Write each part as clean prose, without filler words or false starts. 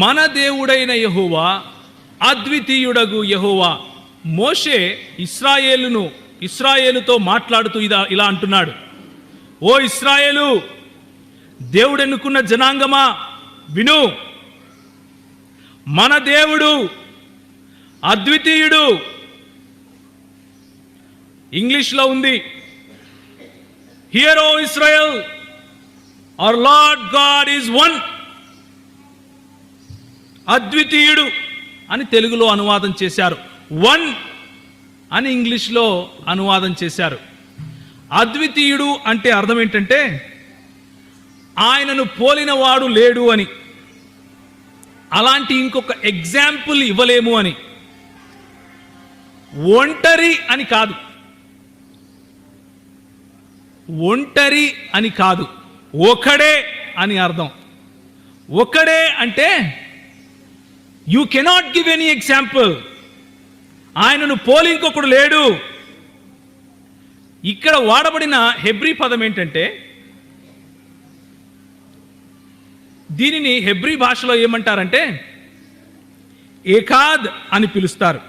మన దేవుడైన యెహోవా అద్వితీయుడగు యెహోవా. మోషే ఇశ్రాయేలుతో మాట్లాడుతూ ఇలా అంటున్నాడు, ఓ ఇశ్రాయేలు, దేవుడెన్నుకున్న జనాంగమా విను, మన దేవుడు అద్వితీయుడు. ఇంగ్లీష్లో ఉంది, hear O Israel, our Lord God is one. అద్వితీయుడు అని తెలుగులో అనువాదం చేశారు, వన్ అని ఇంగ్లీష్లో అనువాదం చేశారు. అద్వితీయుడు అంటే అర్థం ఏంటంటే ఆయనను పోలినవాడు లేడు అని, అలాంటి ఇంకొక ఎగ్జాంపుల్ ఇవ్వలేము అని. ఒంటరి అని కాదు, ఒంటరి అని కాదు, ఒకడే అని అర్థం. ఒకడే అంటే you cannot give any example, ఆయనను పోలి ఇంకొకడు లేడు. ఇక్కడ వాడబడిన హెబ్రీ పదం ఏంటంటే, దీనిని హెబ్రీ భాషలో ఏమంటారంటే ఏకాద్ అని పిలుస్తారు.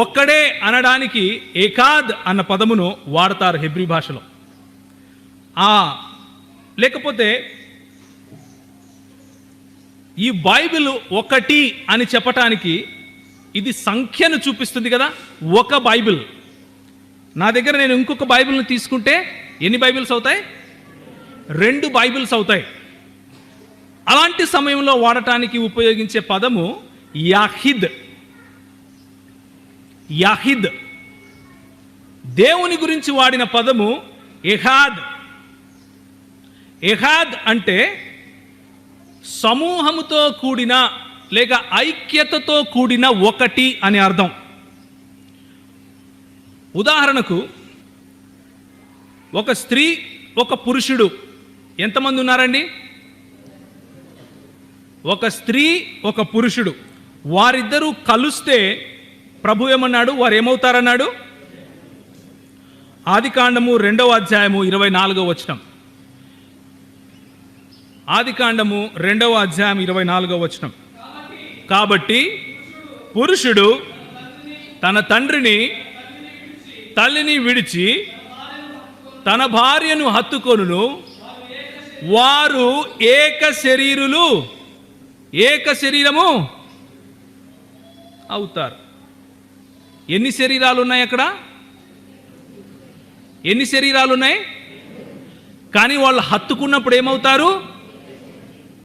ఒక్కడే అనడానికి ఏకాద్ అన్న పదమును వాడతారు హెబ్రీ భాషలో. లేకపోతే ఈ బైబిల్ ఒకటి అని చెప్పటానికి ఇది సంఖ్యను చూపిస్తుంది కదా. ఒక బైబిల్, నా దగ్గర నేను ఇంకొక బైబిల్ని తీసుకుంటే ఎన్ని బైబిల్స్ అవుతాయి? 2 బైబిల్స్ అవుతాయి. అలాంటి సమయంలో వాడటానికి ఉపయోగించే పదము యాహిద్. యాహిద్. దేవుని గురించి వాడిన పదము ఎహాద్. ఎహాద్ అంటే సమూహముతో కూడిన లేక ఐక్యతతో కూడిన ఒకటి అని అర్థం. ఉదాహరణకు ఒక స్త్రీ ఒక పురుషుడు ఎంతమంది ఉన్నారండి? ఒక స్త్రీ ఒక పురుషుడు, వారిద్దరూ కలిస్తే ప్రభు ఏమన్నాడు? వారు ఏమవుతారన్నాడు? ఆదికాండము 2వ అధ్యాయము 24వ వచనం. ఆదికాండము 2వ అధ్యాయం 24వ వచనం. కాబట్టి పురుషుడు తన తండ్రిని తల్లిని విడిచి తన భార్యను హత్తుకొనును, వారు ఏక శరీరము అవుతారు. ఎన్ని శరీరాలు ఉన్నాయి అక్కడ? ఎన్ని శరీరాలు ఉన్నాయి? కానీ వాళ్ళు హత్తుకున్నప్పుడు ఏమవుతారు?